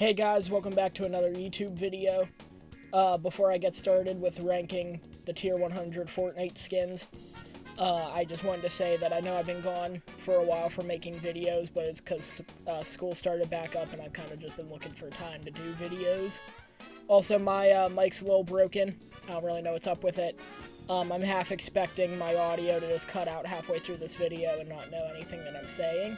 Hey guys, welcome back to another YouTube video. Before I get started with ranking the tier 100 Fortnite skins, I just wanted to say that I know I've been gone for a while for making videos, but it's because school started back up and I've kind of just been looking for time to do videos. Also, my mic's a little broken. I don't really know what's up with it. I'm half expecting my audio to just cut out halfway through this video and not know anything that I'm saying.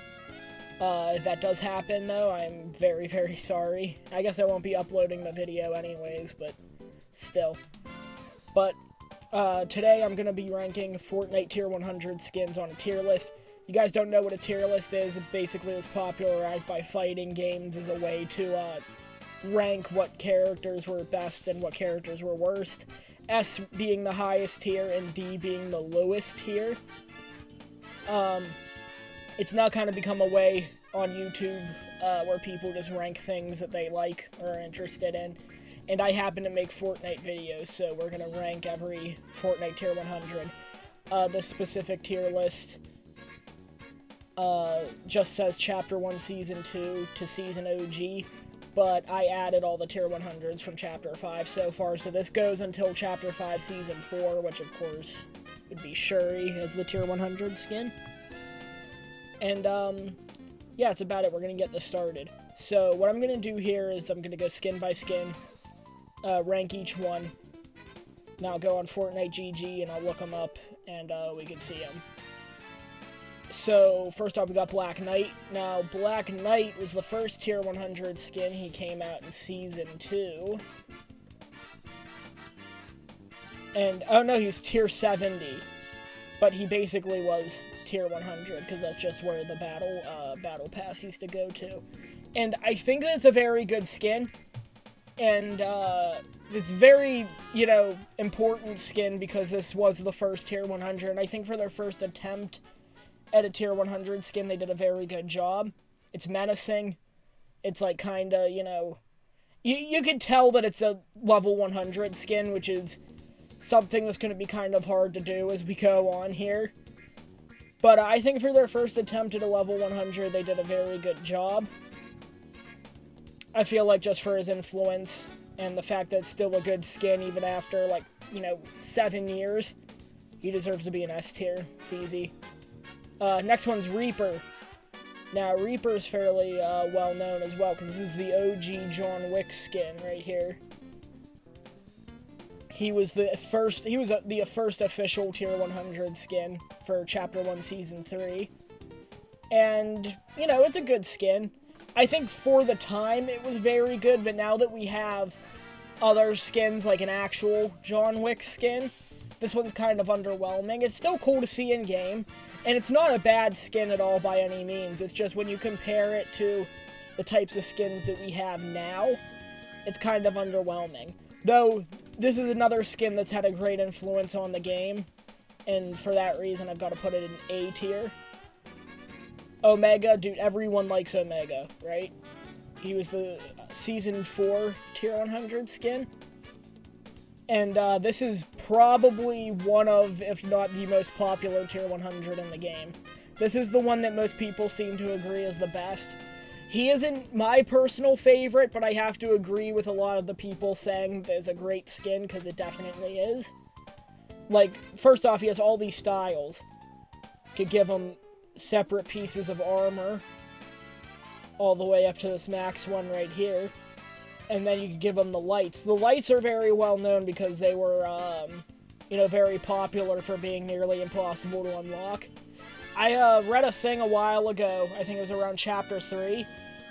If that does happen, though, I'm very, very sorry. I guess I won't be uploading the video anyways, but still. But, today I'm going to be ranking Fortnite tier 100 skins on a tier list. You guys don't know what a tier list is. It basically was popularized by fighting games as a way to, rank what characters were best and what characters were worst. S being the highest tier and D being the lowest tier. It's now kind of become a way on YouTube where people just rank things that they like or are interested in. And I happen to make Fortnite videos, so we're going to rank every Fortnite tier 100. This specific tier list just says Chapter 1 Season 2 to Season OG, but I added all the tier 100s from Chapter 5 so far, so this goes until Chapter 5 Season 4, which of course would be Shuri as the tier 100 skin. And, yeah, that's about it. We're going to get this started. So, what I'm going to do here is I'm going to go skin by skin, rank each one. Now I'll go on Fortnite GG and I'll look them up and, we can see them. So, first off, we got Black Knight. Now, Black Knight was the first tier 100 skin. He came out in Season 2. And, oh no, he was tier 70. But he basically was tier 100, because that's just where the battle pass used to go to. And I think that's a very good skin. And, it's very, you know, important skin, because this was the first tier 100. And I think for their first attempt at a tier 100 skin, they did a very good job. It's menacing. It's, like, kinda, you know... You could tell that it's a level 100 skin, which is something that's going to be kind of hard to do as we go on here. But I think for their first attempt at a level 100, they did a very good job. I feel like just for his influence and the fact that it's still a good skin even after, like, you know, 7 years, he deserves to be an S tier. It's easy. Next one's Reaper. Now, Reaper's fairly well known as well, because this is the OG John Wick skin right here. He was the first official tier 100 skin for Chapter 1 Season 3. And, you know, it's a good skin. I think for the time it was very good, but now that we have other skins like an actual John Wick skin, this one's kind of underwhelming. It's still cool to see in game, and it's not a bad skin at all by any means. It's just when you compare it to the types of skins that we have now, it's kind of underwhelming. Though, this is another skin that's had a great influence on the game, and for that reason, I've got to put it in A tier. Omega, dude, everyone likes Omega, right? He was the Season 4 tier 100 skin. And, this is probably one of, if not the most popular tier 100 in the game. This is the one that most people seem to agree is the best. He isn't my personal favorite, but I have to agree with a lot of the people saying there's a great skin, because it definitely is. Like, first off, he has all these styles. Could give him separate pieces of armor, all the way up to this max one right here. And then you could give him the lights. The lights are very well known because they were, you know, very popular for being nearly impossible to unlock. I read a thing a while ago, I think it was around Chapter 3,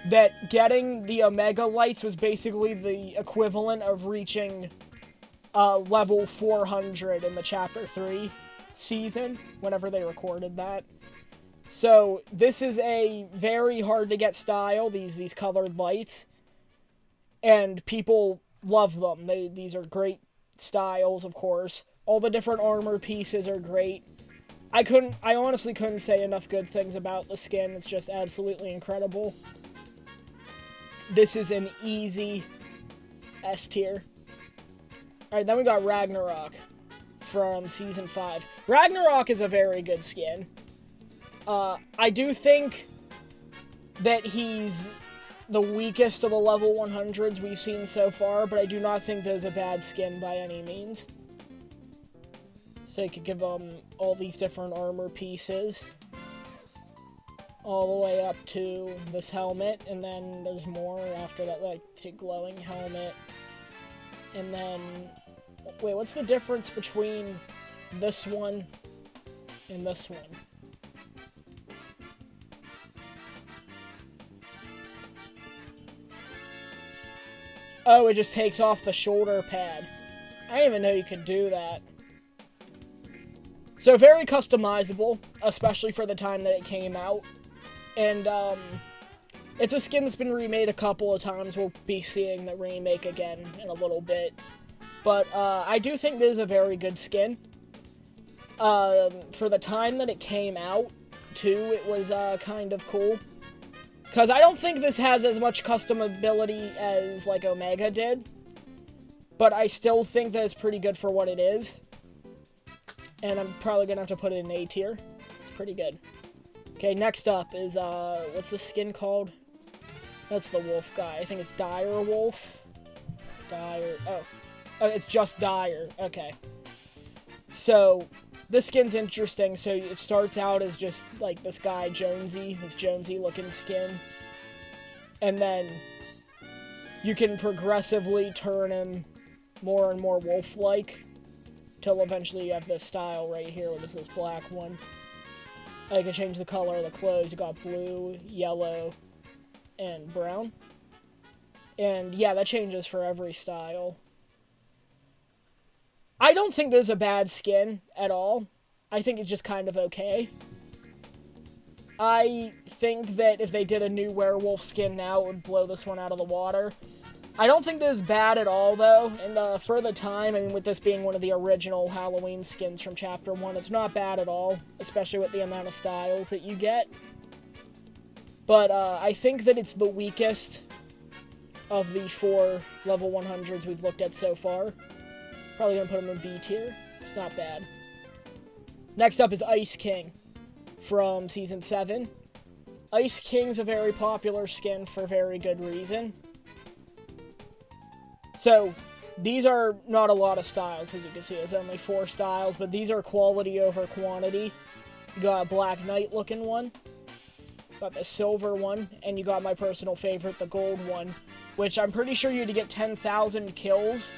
that getting the Omega lights was basically the equivalent of reaching level 400 in the Chapter 3 season, whenever they recorded that. So, this is a very hard-to-get style, these colored lights, and people love them. These are great styles, of course. All the different armor pieces are great. I honestly couldn't say enough good things about the skin. It's just absolutely incredible. This is an easy S tier. Alright, then we got Ragnarok from Season 5. Ragnarok is a very good skin. I do think that he's the weakest of the level 100s we've seen so far, but I do not think there's a bad skin by any means. So you could give them all these different armor pieces, all the way up to this helmet, and then there's more after that, like the glowing helmet. And then, wait, what's the difference between this one and this one? Oh, it just takes off the shoulder pad. I didn't even know you could do that. So very customizable, especially for the time that it came out. And, it's a skin that's been remade a couple of times. We'll be seeing the remake again in a little bit. But, I do think this is a very good skin. For the time that it came out, too, it was, kind of cool. Because I don't think this has as much customability as, like, Omega did. But I still think that it's pretty good for what it is. And I'm probably gonna have to put it in A tier. It's pretty good. Okay, next up is, what's this skin called? That's the wolf guy. I think it's Dire Wolf. Oh, it's just Dire. Okay. So, this skin's interesting. So, it starts out as just, like, this guy, Jonesy. This Jonesy-looking skin. And then, you can progressively turn him more and more wolf-like. Till eventually you have this style right here, which is this black one. You can change the color of the clothes. You got blue, yellow, and brown. And yeah, that changes for every style. I don't think this is a bad skin at all. I think it's just kind of okay. I think that if they did a new werewolf skin now, it would blow this one out of the water. I don't think this is bad at all, though, and for the time, I mean, with this being one of the original Halloween skins from Chapter 1, it's not bad at all, especially with the amount of styles that you get. But, I think that it's the weakest of the 4 level 100s we've looked at so far. Probably gonna put him in B tier. It's not bad. Next up is Ice King from Season 7. Ice King's a very popular skin for very good reason. So, these are not a lot of styles, as you can see. There's only 4 styles, but these are quality over quantity. You got a Black Knight looking one, got the silver one, and you got my personal favorite, the gold one, which I'm pretty sure you had to get 10,000 kills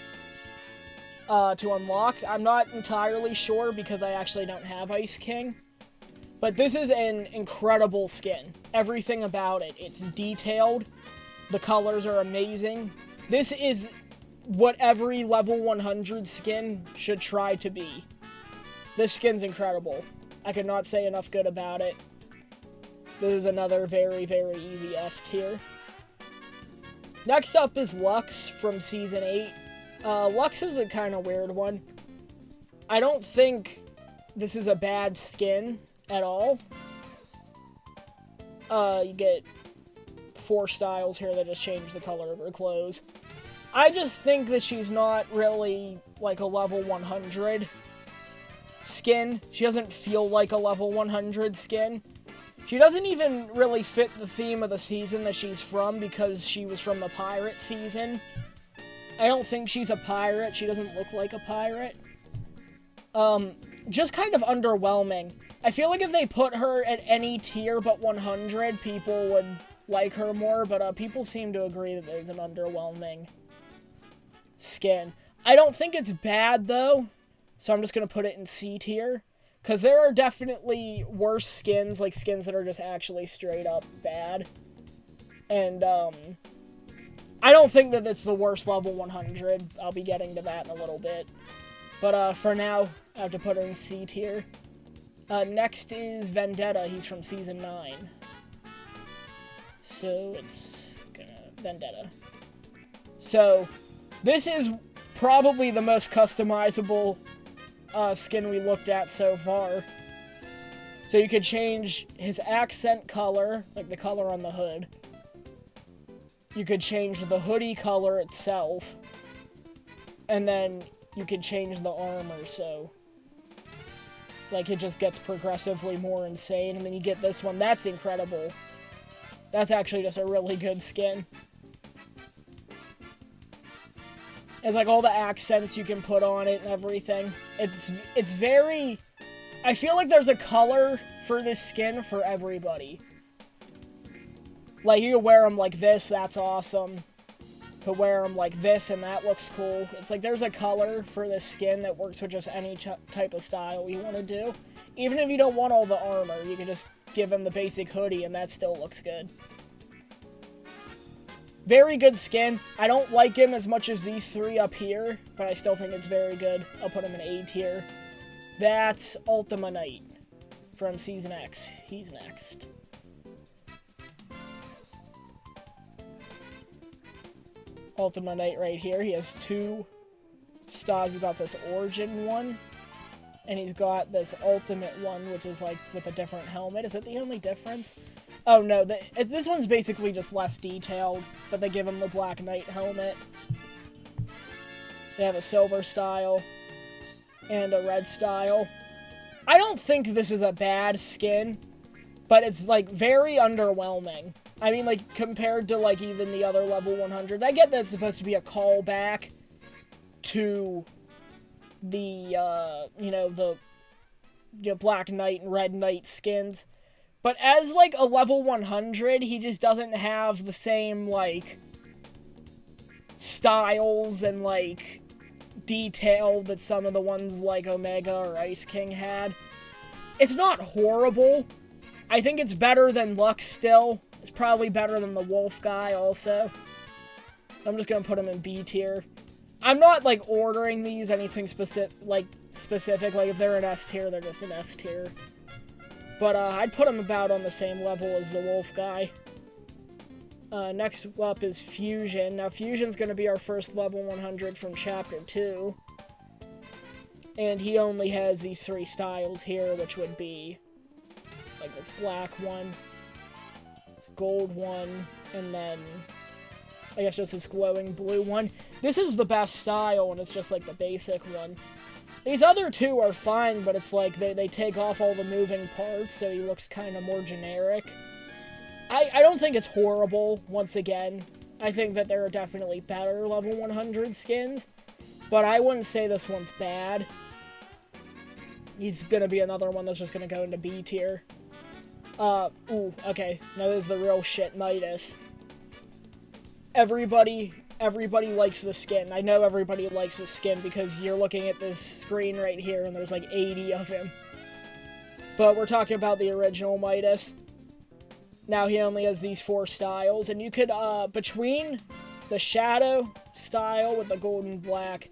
to unlock. I'm not entirely sure because I actually don't have Ice King. But this is an incredible skin. Everything about it. It's detailed. The colors are amazing. This is what every level 100 skin should try to be. This skin's incredible. I could not say enough good about it. This is another very, very easy S tier. Next up is Lux from Season 8. Lux is a kind of weird one. I don't think this is a bad skin at all. You get 4 styles here that just change the color of her clothes. I just think that she's not really, like, a level 100 skin. She doesn't feel like a level 100 skin. She doesn't even really fit the theme of the season that she's from because she was from the pirate season. I don't think she's a pirate. She doesn't look like a pirate. Just kind of underwhelming. I feel like if they put her at any tier but 100, people would like her more, but people seem to agree that there's an underwhelming skin. I don't think it's bad, though, so I'm just going to put it in C tier, because there are definitely worse skins, like skins that are just actually straight up bad, and, I don't think that it's the worst level 100. I'll be getting to that in a little bit, but, for now, I have to put her in C tier. Next is Vendetta. He's from Season 9. So, it's Vendetta. So, this is probably the most customizable skin we looked at so far. So you could change his accent color, like the color on the hood. You could change the hoodie color itself. And then you could change the armor, so like it just gets progressively more insane. And then you get this one. That's incredible. That's actually just a really good skin. It's like all the accents you can put on it and everything. It's very... I feel like there's a color for this skin for everybody. Like, you can wear them like this, that's awesome. You can wear them like this, and that looks cool. It's like there's a color for this skin that works with just any type of style you want to do. Even if you don't want all the armor, you can just give him the basic hoodie, and that still looks good. Very good skin. I don't like him as much as these three up here, but I still think it's very good. I'll put him in A tier. That's Ultima Knight from Season X. He's next. Ultima Knight right here. He has 2 styles. He's got this Origin one, and he's got this Ultimate one, which is like with a different helmet. Is it the only difference? Oh no, this one's basically just less detailed, but they give him the Black Knight helmet. They have a silver style and a red style. I don't think this is a bad skin, but it's like very underwhelming. I mean, like, compared to like even the other level 100s. I get that it's supposed to be a callback to the, you know, the Black Knight and Red Knight skins. But as, like, a level 100, he just doesn't have the same, like, styles and, like, detail that some of the ones like Omega or Ice King had. It's not horrible. I think it's better than Lux still. It's probably better than the Wolf guy also. I'm just gonna put him in B tier. I'm not, like, ordering these anything specific. Like, if they're an S tier, they're just an S tier. But, I'd put him about on the same level as the Wolf guy. Next up is Fusion. Now, Fusion's gonna be our first level 100 from Chapter 2. And he only has these 3 styles here, which would be, like, this black one, this gold one, and then, I guess just this glowing blue one. This is the best style, and it's just, like, the basic one. These other 2 are fine, but it's like they take off all the moving parts, so he looks kind of more generic. I don't think it's horrible, once again. I think that there are definitely better level 100 skins, but I wouldn't say this one's bad. He's gonna be another one that's just gonna go into B tier. Ooh, okay. Now this is the real shit, Midas. Everybody likes the skin. I know everybody likes the skin because you're looking at this screen right here and there's like 80 of him. But we're talking about the original Midas. Now he only has these 4 styles, and you could, between the Shadow style with the gold and black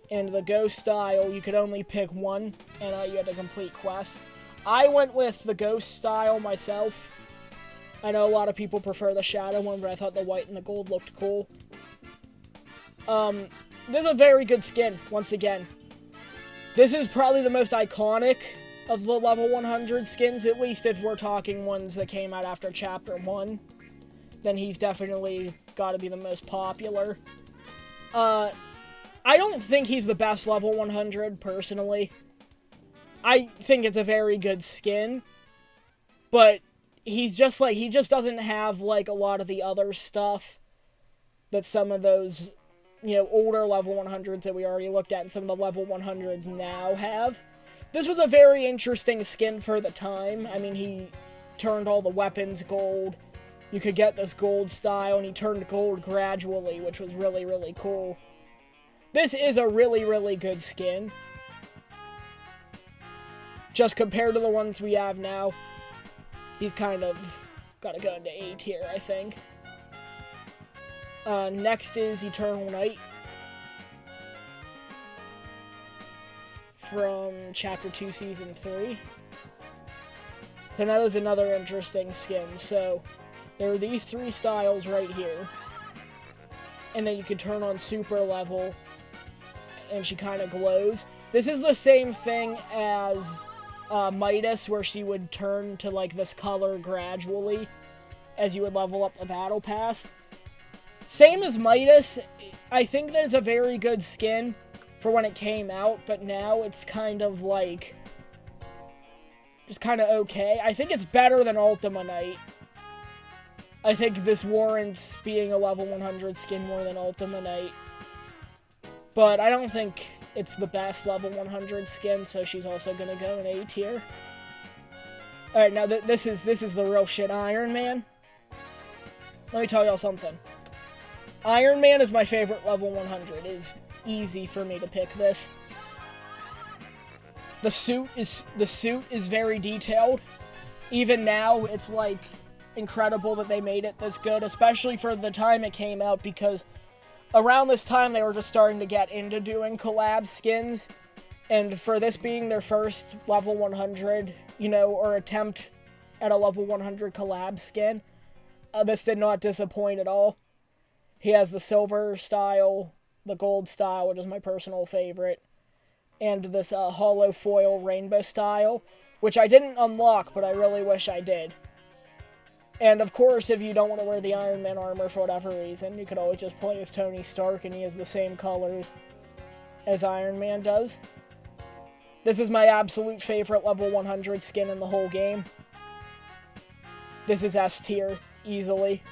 and the Ghost style, you could only pick one, and you had to complete quests. I went with the Ghost style myself. I know a lot of people prefer the Shadow one, but I thought the white and the gold looked cool. This is a very good skin, once again. This is probably the most iconic of the level 100 skins, at least if we're talking ones that came out after Chapter 1. Then he's definitely got to be the most popular. I don't think he's the best level 100, personally. I think it's a very good skin, but he's just like, he just doesn't have, like, a lot of the other stuff that some of those, you know, older level 100s that we already looked at and some of the level 100s now have. This was a very interesting skin for the time. I mean, he turned all the weapons gold. You could get this gold style, and he turned gold gradually, which was really, really cool. This is a really, really good skin. Just compared to the ones we have now, he's kind of got to go into A tier, I think. Next is Eternal Night. From Chapter 2, Season 3. And that was another interesting skin. So, there are these 3 styles right here. And then you can turn on Super Level, and she kind of glows. This is the same thing as Midas, where she would turn to, like, this color gradually as you would level up the Battle Pass. Same as Midas, I think that it's a very good skin for when it came out, but now it's kind of like, just kind of okay. I think it's better than Ultima Knight. I think this warrants being a level 100 skin more than Ultima Knight. But I don't think it's the best level 100 skin, so she's also gonna go in A tier. Alright, now this is the real shit, Iron Man. Let me tell y'all something. Iron Man is my favorite level 100. It is easy for me to pick this. The suit is very detailed. Even now, it's like incredible that they made it this good, especially for the time it came out, because around this time they were just starting to get into doing collab skins, and for this being their first level 100, you know, or attempt at a level 100 collab skin, this did not disappoint at all. He has the silver style, the gold style, which is my personal favorite, and this hollow foil rainbow style, which I didn't unlock, but I really wish I did. And of course, if you don't want to wear the Iron Man armor for whatever reason, you could always just play as Tony Stark, and he has the same colors as Iron Man does. This is my absolute favorite level 100 skin in the whole game. This is S tier, easily.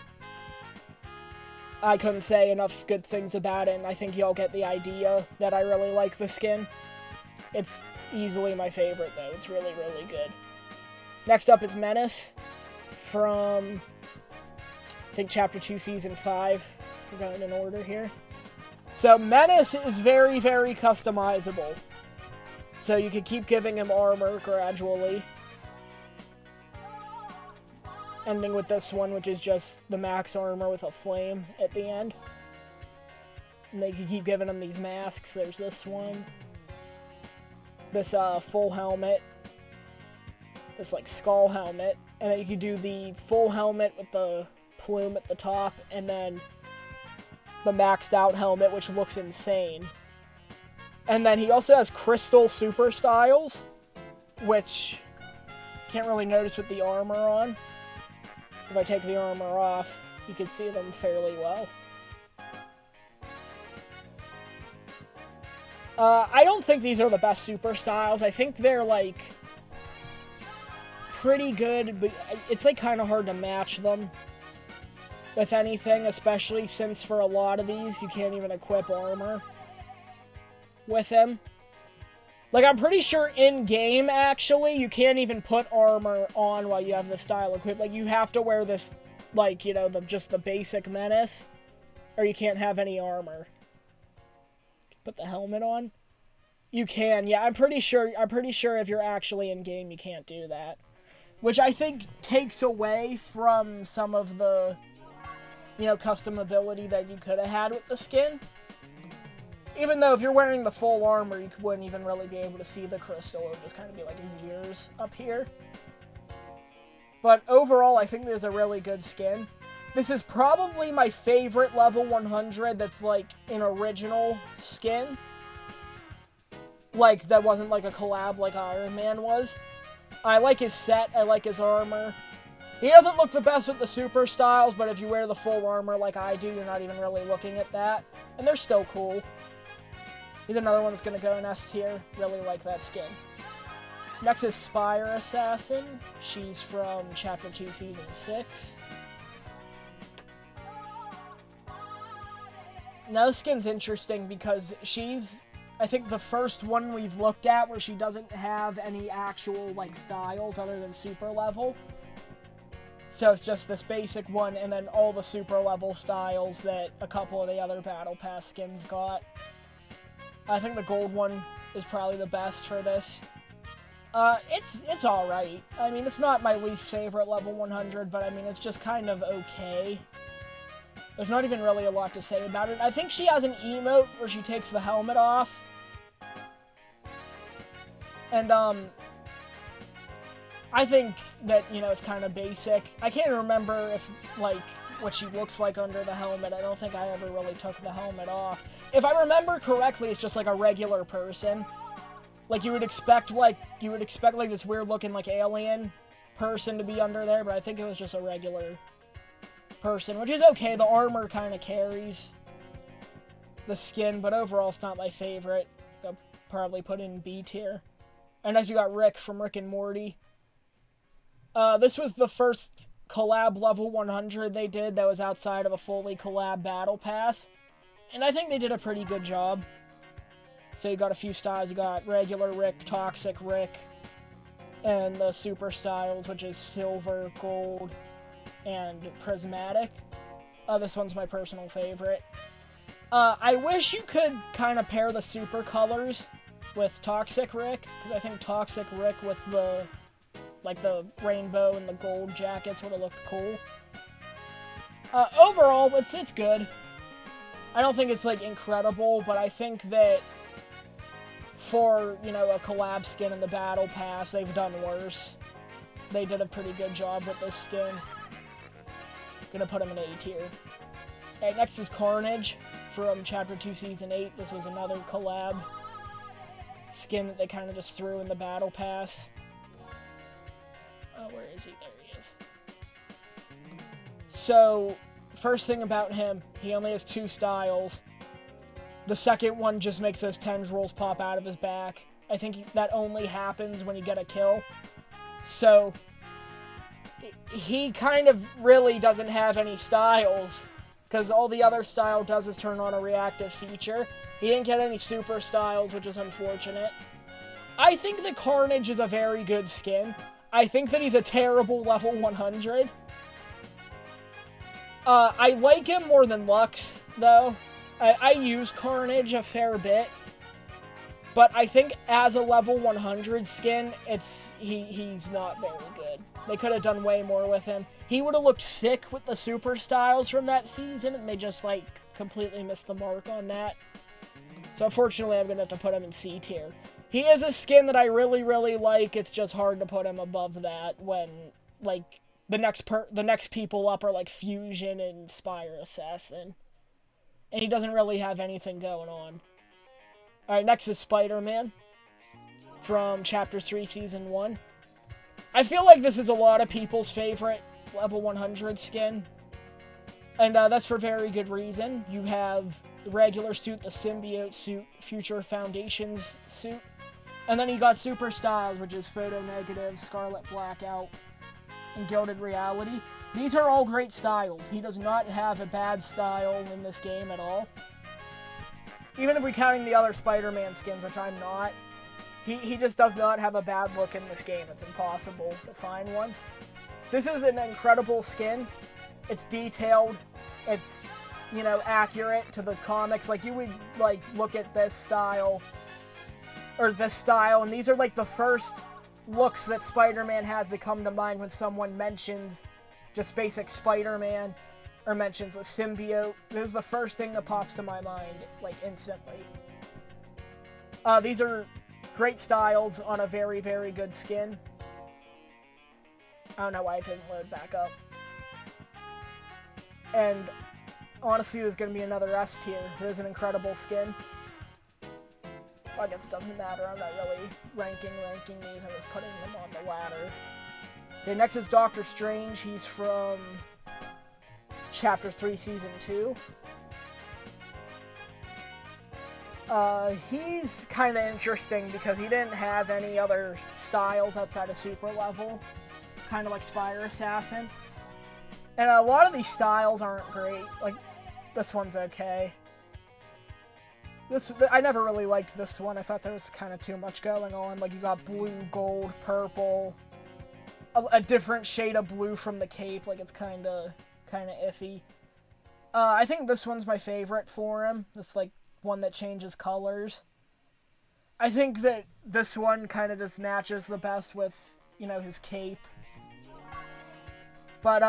I couldn't say enough good things about it, and I think y'all get the idea that I really like the skin. It's easily my favorite, though. It's really, really good. Next up is Menace, from, I think, Chapter 2, Season 5. We're going in order here. So, Menace is very, very customizable. So, you can keep giving him armor gradually. Ending with this one, which is just the max armor with a flame at the end. And they can keep giving him these masks. There's this one. This full helmet. This like skull helmet. And then you can do the full helmet with the plume at the top. And then the maxed out helmet, which looks insane. And then he also has crystal super styles, which can't really notice with the armor on. If I take the armor off, you can see them fairly well. I don't think these are the best super styles. I think they're, like, pretty good, but it's, like, kind of hard to match them with anything, especially since for a lot of these, you can't even equip armor with him. Like, I'm pretty sure in-game, actually, you can't even put armor on while you have the style equipped. Like, you have to wear this, like, you know, just the basic Menace, or you can't have any armor. Put the helmet on? You can, yeah, I'm pretty sure if you're actually in-game, you can't do that. Which I think takes away from some of the, you know, custom ability that you could have had with the skin. Even though if you're wearing the full armor, you wouldn't even really be able to see the crystal. It would just kind of be like his ears up here. But overall, I think this is a really good skin. This is probably my favorite level 100 that's like an original skin. Like, that wasn't like a collab like Iron Man was. I like his set, I like his armor. He doesn't look the best with the super styles, but if you wear the full armor like I do, you're not even really looking at that. And they're still cool. He's another one that's going to go in S tier. Really like that skin. Next is Spire Assassin. She's from Chapter 2, Season 6. Now this skin's interesting because she's, I think, the first one we've looked at where she doesn't have any actual, like, styles other than super level. So it's just this basic one and then all the super level styles that a couple of the other Battle Pass skins got. I think the gold one is probably the best for this. It's alright. I mean, it's not my least favorite level 100, but I mean, it's just kind of okay. There's not even really a lot to say about it. I think she has an emote where she takes the helmet off. And, I think that, you know, it's kind of basic. I can't remember if, like, what she looks like under the helmet. I don't think I ever really took the helmet off. If I remember correctly, it's just like a regular person. Like, you would expect this weird-looking, like, alien person to be under there, but I think it was just a regular person, which is okay. The armor kind of carries the skin, but overall, it's not my favorite. I'll probably put in B tier. And next, you got Rick from Rick and Morty. This was the first collab level 100 they did that was outside of a fully collab battle pass. And I think they did a pretty good job. So you got a few styles. You got regular Rick, Toxic Rick, and the super styles, which is Silver, Gold, and Prismatic. This one's my personal favorite. I wish you could kind of pair the super colors with Toxic Rick, because I think Toxic Rick with the rainbow and the gold jackets would have looked cool. Overall, it's good. I don't think it's, like, incredible, but I think that for, you know, a collab skin in the Battle Pass, they've done worse. They did a pretty good job with this skin. Gonna put him in A tier. Okay, next is Carnage from Chapter 2, Season 8. This was another collab skin that they kind of just threw in the Battle Pass. Where is he? There he is. So, first thing about him, he only has 2 styles. The second one just makes those tendrils pop out of his back. I think that only happens when you get a kill. So, he kind of really doesn't have any styles, because all the other style does is turn on a reactive feature. He didn't get any super styles, which is unfortunate. I think that Carnage is a very good skin. I think that he's a terrible level 100. I like him more than Lux, though. I use Carnage a fair bit. But I think as a level 100 skin, he's not very good. They could have done way more with him. He would have looked sick with the super styles from that season, and they just, like, completely missed the mark on that. So unfortunately, I'm going to have to put him in C tier. He is a skin that I really, really like. It's just hard to put him above that when, like, the next people up are, like, Fusion and Spire Assassin. And he doesn't really have anything going on. Alright, next is SpiderMan from Chapter 3, Season 1. I feel like this is a lot of people's favorite level 100 skin. And that's for very good reason. You have the regular suit, the symbiote suit, Future Foundations suit. And then you got super styles, which is Photo Negative, Scarlet Blackout, and Gilded Reality. These are all great styles. He does not have a bad style in this game at all. Even if we're counting the other Spider-Man skins, which I'm not, he just does not have a bad look in this game. It's impossible to find one. This is an incredible skin. It's detailed. It's, you know, accurate to the comics. Like, you would, like, look at this style, or this style, and these are, like, the first looks that Spider-Man has that come to mind when someone mentions just basic Spider-Man, or mentions a symbiote. This is the first thing that pops to my mind, like, instantly. These are great styles on a very, very good skin. I don't know why it didn't load back up. And honestly, there's going to be another S tier. It is an incredible skin. Well, I guess it doesn't matter. I'm not really ranking these. I'm just putting them on the ladder. Okay, next is Doctor Strange. He's from Chapter 3, Season 2. He's kind of interesting because he didn't have any other styles outside of Super Level. Kind of like Spire Assassin. And a lot of these styles aren't great. Like, this one's okay. I never really liked this one. I thought there was kind of too much going on. Like, you got blue, gold, purple, a different shade of blue from the cape. Like, it's kind of iffy. I think this one's my favorite for him. This, like, one that changes colors. I think that this one kind of just matches the best with, you know, his cape. But,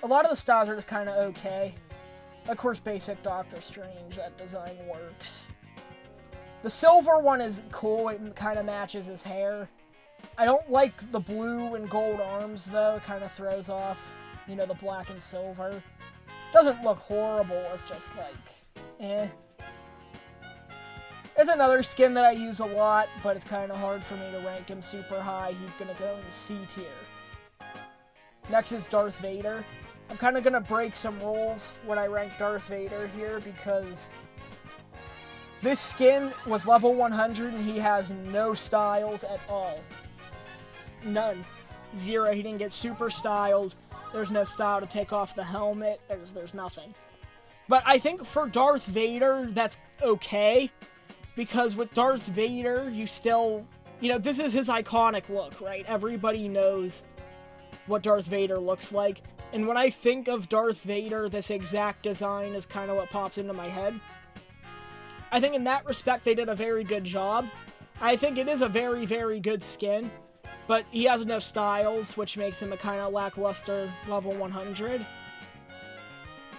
a lot of the styles are just kind of okay. Of course, basic Doctor Strange, that design works. The silver one is cool, it kind of matches his hair. I don't like the blue and gold arms, though. It kind of throws off, you know, the black and silver. Doesn't look horrible, it's just like, eh. There's another skin that I use a lot, but it's kind of hard for me to rank him super high. He's gonna go in C tier. Next is Darth Vader. I'm kind of going to break some rules when I rank Darth Vader here, because this skin was level 100 and he has no styles at all. None. Zero, he didn't get super styles. There's no style to take off the helmet. There's nothing. But I think for Darth Vader, that's okay. Because with Darth Vader, you still... You know, this is his iconic look, right? Everybody knows what Darth Vader looks like. And when I think of Darth Vader, this exact design is kind of what pops into my head. I think in that respect, they did a very good job. I think it is a very, very good skin. But he has no styles, which makes him a kind of lackluster level 100.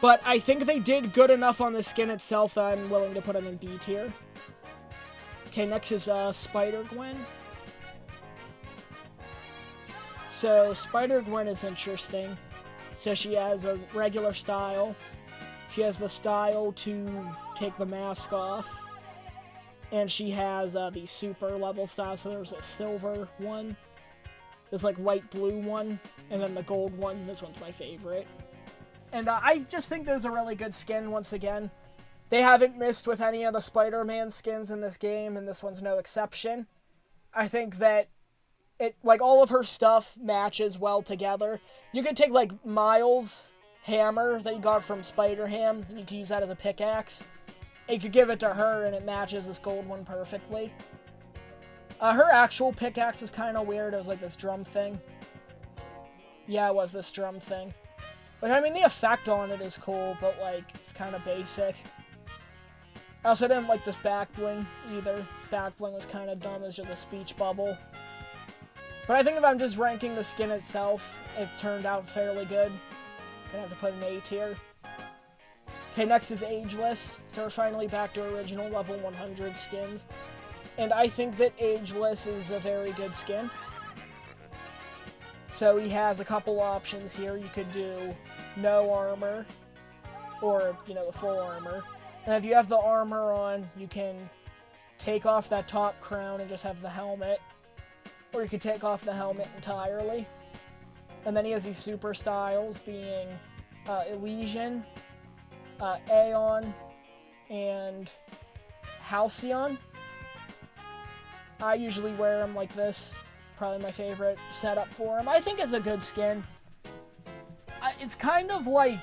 But I think they did good enough on the skin itself that I'm willing to put him in B tier. Okay, next is SpiderGwen. So, SpiderGwen is interesting. So she has a regular style. She has the style to take the mask off. And she has the super level style, so there's a silver one. There's like light blue one, and then the gold one. This one's my favorite. And I just think this is a really good skin once again. They haven't missed with any of the Spider-Man skins in this game, and this one's no exception. I think that it, like, all of her stuff matches well together. You could take, like, Miles' hammer that you got from Spider-Ham, and you could use that as a pickaxe. And you could give it to her, and it matches this gold one perfectly. Her actual pickaxe is kind of weird. It was like this drum thing. Yeah, it was this drum thing. But, I mean, the effect on it is cool, but, like, it's kind of basic. I also didn't like this back bling either. This back bling was kind of dumb. It's just a speech bubble. But I think if I'm just ranking the skin itself, it turned out fairly good. Gonna have to put an A tier. Okay, next is Ageless. So we're finally back to original level 100 skins. And I think that Ageless is a very good skin. So he has a couple options here. You could do no armor, or, you know, the full armor. And if you have the armor on, you can take off that top crown and just have the helmet. Or you could take off the helmet entirely. And then he has these super styles being Elysian, Aeon, and Halcyon. I usually wear them like this. Probably my favorite setup for him. I think it's a good skin. It's kind of like,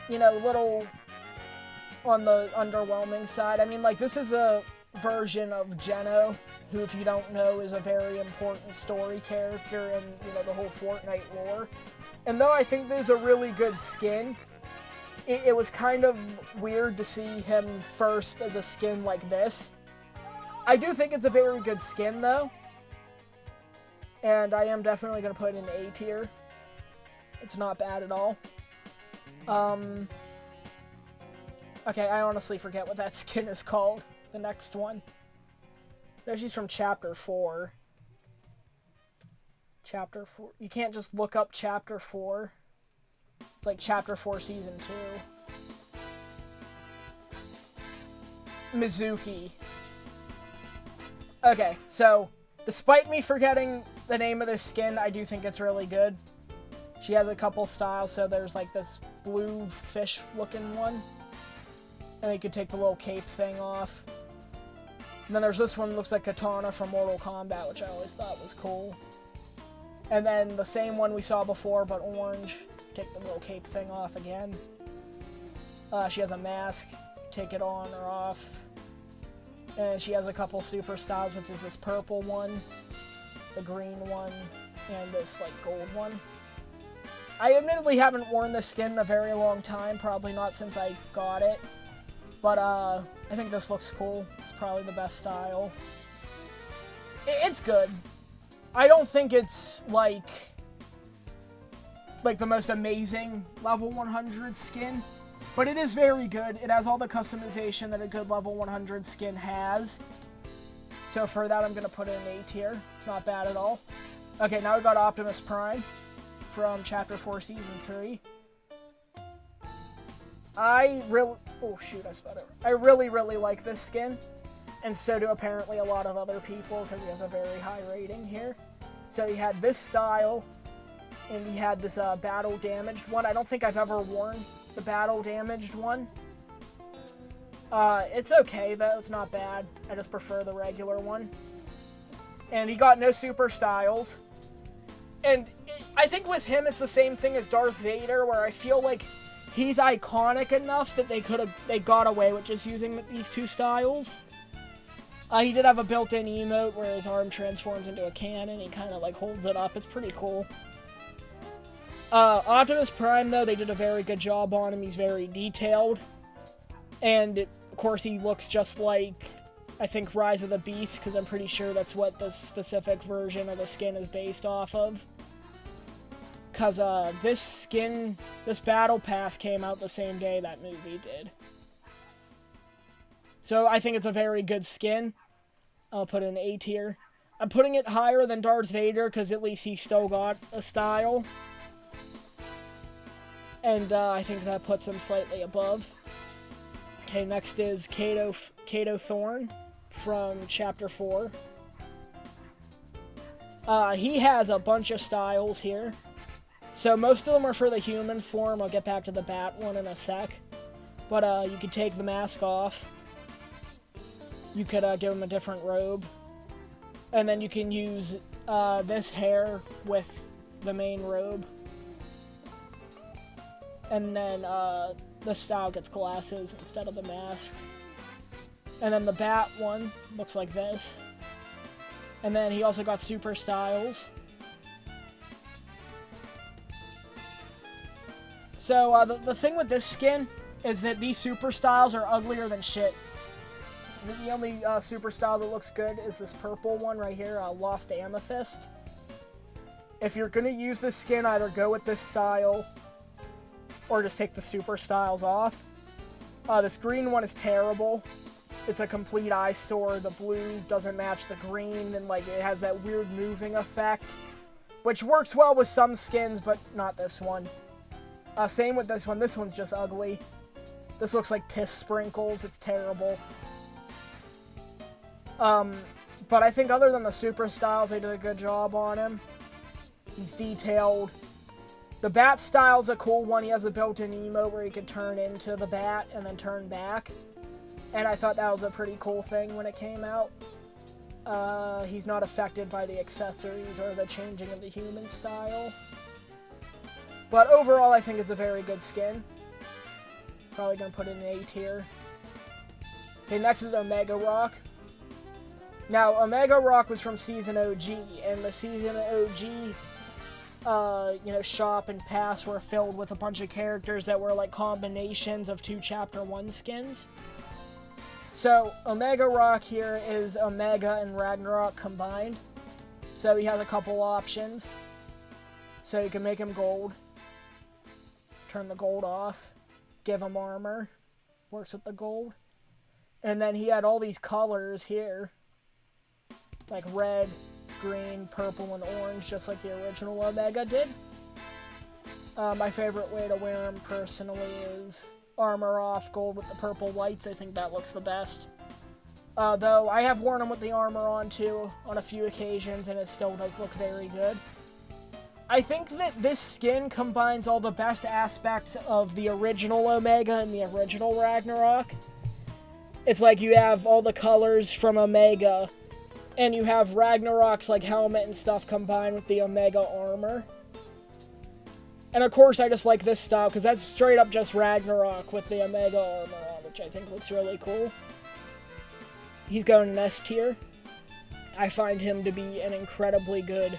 you know, little on the underwhelming side. I mean, like, this is a version of GNA, who, if you don't know, is a very important story character in, you know, the whole Fortnite lore. And though I think this is a really good skin, it was kind of weird to see him first as a skin like this. I do think it's a very good skin, though. And I am definitely going to put it in A tier. It's not bad at all. Okay, I honestly forget what that skin is called. The next one. No, she's from Chapter 4. Chapter 4. You can't just look up Chapter 4. It's like Chapter 4 Season 2. Mizuki. Okay, so, despite me forgetting the name of this skin, I do think it's really good. She has a couple styles, so there's like this blue fish-looking one. And you could take the little cape thing off. And then there's this one that looks like Katana from Mortal Kombat, which I always thought was cool. And then the same one we saw before, but orange. Take the little cape thing off again. She has a mask. Take it on or off. And she has a couple super styles, which is this purple one, the green one, and this, like, gold one. I admittedly haven't worn this skin in a very long time, probably not since I got it. But, I think this looks cool. It's probably the best style. It's good. I don't think it's, like the most amazing level 100 skin. But it is very good. It has all the customization that a good level 100 skin has. So for that, I'm going to put it in A tier. It's not bad at all. Okay, now we've got Optimus Prime from Chapter 4 Season 3. I really like this skin. And so do apparently a lot of other people, because he has a very high rating here. So he had this style, and he had this battle damaged one. I don't think I've ever worn the battle damaged one. It's okay though, it's not bad. I just prefer the regular one. And he got no super styles. And I think with him, it's the same thing as Darth Vader, where I feel like he's iconic enough that they got away with just using these two styles. He did have a built-in emote where his arm transforms into a cannon. He kind of like holds it up. It's pretty cool. Optimus Prime, though, they did a very good job on him. He's very detailed. And, of course, he looks just like, I think, Rise of the Beast, because I'm pretty sure that's what this specific version of the skin is based off of. Because, this Battle Pass came out the same day that movie did. So, I think it's a very good skin. I'll put it in A tier. I'm putting it higher than Darth Vader, because at least he still got a style. And, I think that puts him slightly above. Okay, next is KoKo Thorn from Chapter 4. He has a bunch of styles here. So most of them are for the human form. I'll get back to the bat one in a sec. But you could take the mask off. You could give him a different robe. And then you can use this hair with the main robe. And then the style gets glasses instead of the mask. And then the bat one looks like this. And then he also got super styles. So the thing with this skin is that these super styles are uglier than shit. The only super style that looks good is this purple one right here, Lost Amethyst. If you're going to use this skin, either go with this style or just take the super styles off. This green one is terrible. It's a complete eyesore. The blue doesn't match the green, and like it has that weird moving effect, which works well with some skins, but not this one. Same with this one. This one's just ugly. This looks like piss sprinkles. It's terrible. But I think other than the super styles, they did a good job on him. He's detailed. The bat style's a cool one. He has a built-in emote where he could turn into the bat and then turn back. And I thought that was a pretty cool thing when it came out. He's not affected by the accessories or the changing of the human style. But overall, I think it's a very good skin. Probably going to put it in A tier. Okay, next is Omega Rock. Now, Omega Rock was from Season OG, and the Season OG shop and pass were filled with a bunch of characters that were like combinations of two Chapter 1 skins. So, Omega Rock here is Omega and Ragnarok combined. So he has a couple options. So you can make him gold. Turn the gold off. Give him armor. Works with the gold. And then he had all these colors here. Like red, green, purple, and orange, just like the original Omega did. My favorite way to wear him personally is armor off, gold with the purple lights. I think that looks the best. Though I have worn him with the armor on too on a few occasions, and it still does look very good. I think that this skin combines all the best aspects of the original Omega and the original Ragnarok. It's like you have all the colors from Omega, and you have Ragnarok's like helmet and stuff combined with the Omega armor. And of course I just like this style because that's straight up just Ragnarok with the Omega armor on, which I think looks really cool. He's going in S tier. I find him to be an incredibly good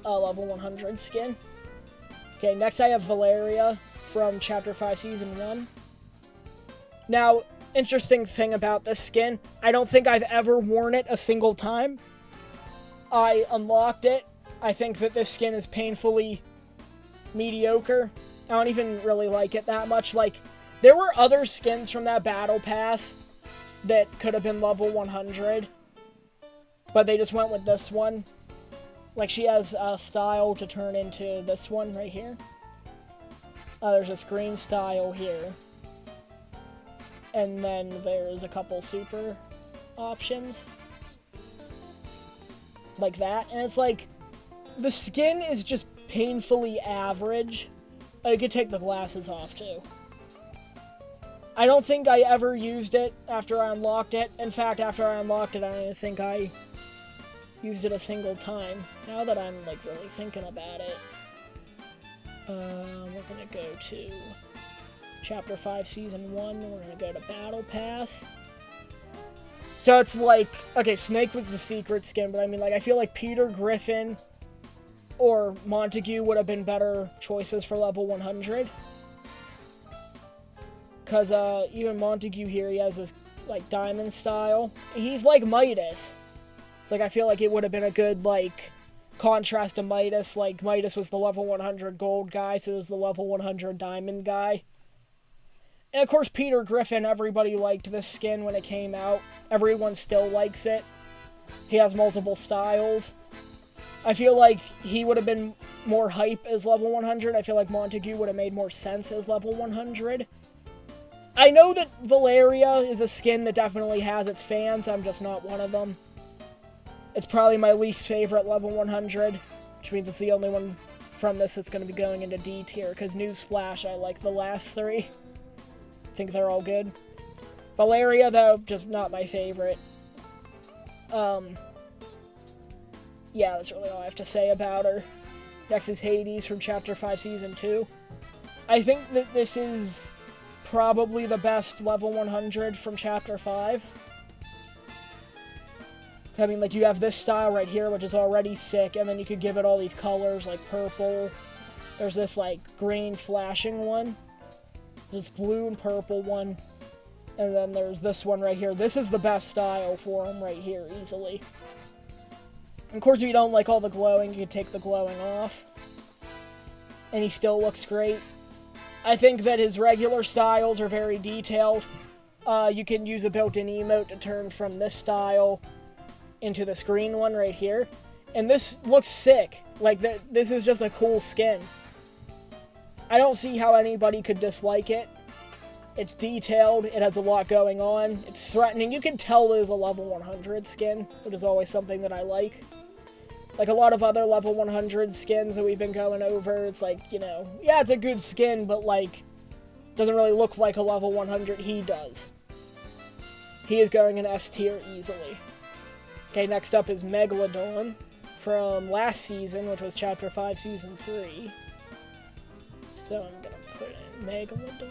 level 100 skin. Okay, next I have Val Area from Chapter 5 Season 1. Now, interesting thing about this skin, I don't think I've ever worn it a single time. I unlocked it. I think that this skin is painfully mediocre. I don't even really like it that much. Like, there were other skins from that Battle Pass that could have been level 100, but they just went with this one. Like, she has a style to turn into this one right here. There's this green style here. And then there's a couple super options. Like that. And it's like, the skin is just painfully average. You could take the glasses off too. I don't think I ever used it after I unlocked it. In fact, after I unlocked it, I don't think I used it a single time. Now that I'm, like, really thinking about it. We're gonna go to Chapter 5, Season 1. We're gonna go to Battle Pass. So it's like, okay, Snake was the secret skin, but I mean, like, I feel like Peter Griffin or Montague would have been better choices for level 100. Because, even Montague here, he has this, like, diamond style. He's like Midas. It's like, I feel like it would have been a good, like, contrast to Midas. Like, Midas was the level 100 gold guy, so this is the level 100 diamond guy. And, of course, Peter Griffin, everybody liked this skin when it came out. Everyone still likes it. He has multiple styles. I feel like he would have been more hype as level 100. I feel like Montague would have made more sense as level 100. I know that Val Area is a skin that definitely has its fans. I'm just not one of them. It's probably my least favorite level 100, which means it's the only one from this that's going to be going into D tier, because newsflash, I like the last three. I think they're all good. Val Area, though, just not my favorite. Yeah, that's really all I have to say about her. Next is Hades from Chapter 5, Season 2. I think that this is probably the best level 100 from Chapter 5. I mean, like, you have this style right here, which is already sick, and then you could give it all these colors, like purple. There's this, like, green flashing one. This blue and purple one. And then there's this one right here. This is the best style for him right here, easily. Of course, if you don't like all the glowing, you can take the glowing off. And he still looks great. I think that his regular styles are very detailed. You can use a built-in emote to turn from this style into this green one right here. And this looks sick. Like, this is just a cool skin. I don't see how anybody could dislike it. It's detailed, it has a lot going on, it's threatening. You can tell it is a level 100 skin, which is always something that I like. Like a lot of other level 100 skins that we've been going over, it's like, you know, yeah, it's a good skin, but like, doesn't really look like a level 100. He does. He is going in S tier easily. Okay, next up is Megalodon from last season, which was Chapter 5, Season 3. So I'm gonna put in Megalodon.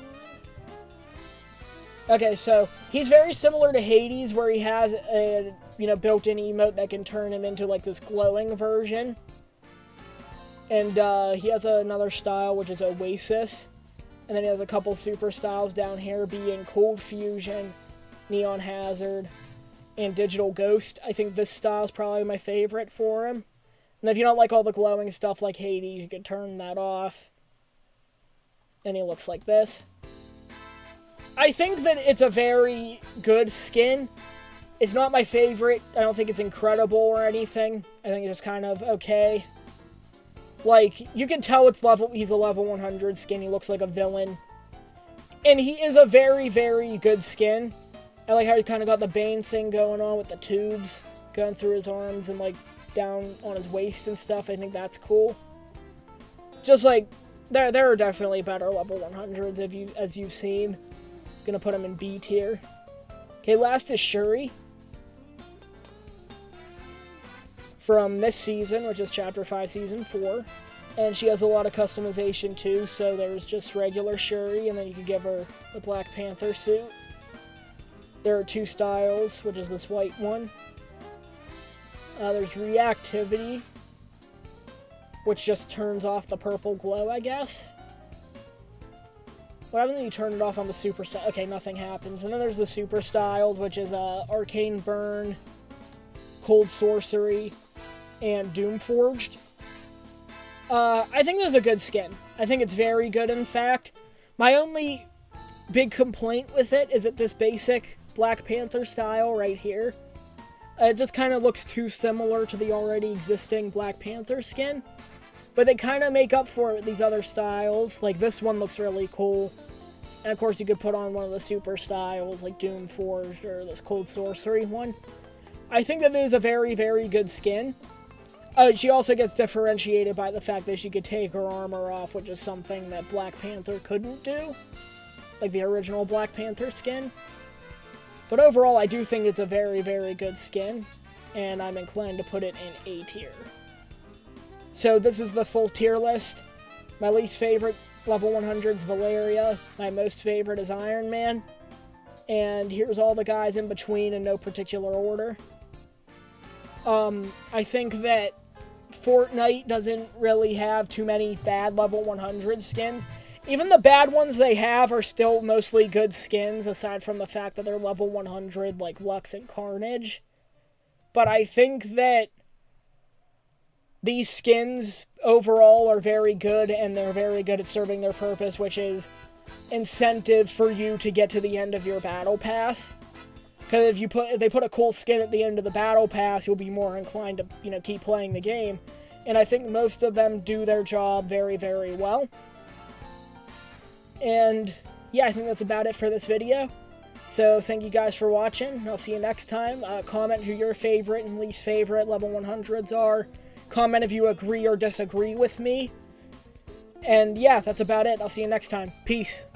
Okay, so he's very similar to Hades, where he has a, you know, built-in emote that can turn him into, like, this glowing version. And, he has another style, which is Oasis. And then he has a couple super styles down here, being Cold Fusion, Neon Hazard, and Digital Ghost. I think this style is probably my favorite for him. And if you don't like all the glowing stuff like Hades, you can turn that off. And he looks like this. I think that it's a very good skin. It's not my favorite. I don't think it's incredible or anything. I think it's just kind of okay. Like, you can tell he's a level 100 skin. He looks like a villain. And he is a very, very good skin. I like how he kind of got the Bane thing going on with the tubes going through his arms and, like, down on his waist and stuff. I think that's cool. Just, like, there are definitely better level 100s as you've seen. Gonna put him in B tier. Okay, last is Shuri. From this season, which is Chapter 5, Season 4. And she has a lot of customization too, so there's just regular Shuri, and then you can give her the Black Panther suit. There are two styles, which is this white one. There's Reactivity, which just turns off the purple glow, I guess. What happens when you turn it off on the super style? Okay, nothing happens. And then there's the super styles, which is Arcane Burn, Cold Sorcery, and Doomforged. I think this is a good skin. I think it's very good, in fact. My only big complaint with it is that this basic Black Panther style right here, it just kind of looks too similar to the already existing Black Panther skin. But they kind of make up for it with these other styles. Like, this one looks really cool. And, of course, you could put on one of the super styles, like Doomforged or this Cold Sorcery one. I think that it is a very, very good skin. She also gets differentiated by the fact that she could take her armor off, which is something that Black Panther couldn't do. Like the original Black Panther skin. But overall, I do think it's a very, very good skin. and I'm inclined to put it in A tier. So this is the full tier list. My least favorite level 100 is Val Area. My most favorite is Iron Man. And here's all the guys in between in no particular order. I think that Fortnite doesn't really have too many bad level 100 skins. Even the bad ones they have are still mostly good skins, aside from the fact that they're level 100, like Lux and Carnage. But I think that these skins overall are very good, and they're very good at serving their purpose, which is incentive for you to get to the end of your battle pass. Because if they put a cool skin at the end of the battle pass, you'll be more inclined to, keep playing the game. And I think most of them do their job very, very well. And yeah, I think that's about it for this video. So thank you guys for watching. I'll see you next time. Comment who your favorite and least favorite level 100s are. Comment if you agree or disagree with me. And yeah, that's about it. I'll see you next time. Peace.